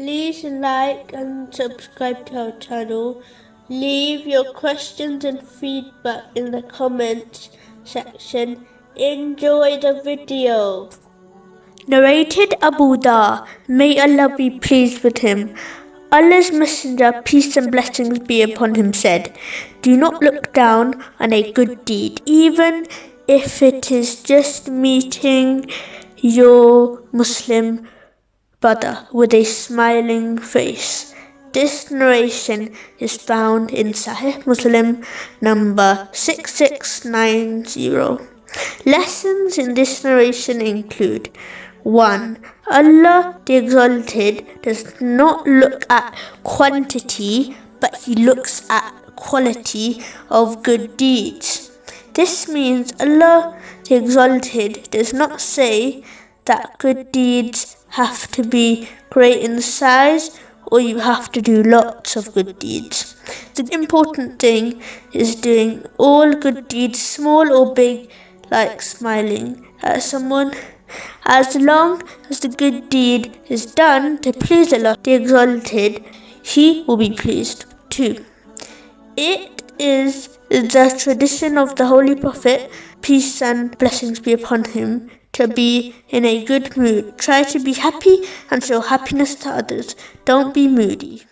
Please like and subscribe to our channel. Leave your questions and feedback in the comments section. Enjoy the video. Narrated Abu Dhar, may Allah be pleased with him. Allah's Messenger, peace and blessings be upon him, said, "Do not look down on a good deed, even if it is just meeting your Muslim brother with a smiling face." This narration is found in Sahih Muslim number 6690. Lessons in this narration include: 1. Allah the Exalted does not look at quantity, but He looks at quality of good deeds. This means Allah the Exalted does not say that good deeds have to be great in size or you have to do lots of good deeds. The important thing is doing all good deeds, small or big, like smiling at someone. As long as the good deed is done to please Allah the Exalted, He will be pleased. 2. It is the tradition of the Holy Prophet, peace and blessings be upon him, to be in a good mood. Try to be happy and show happiness to others. Don't be moody.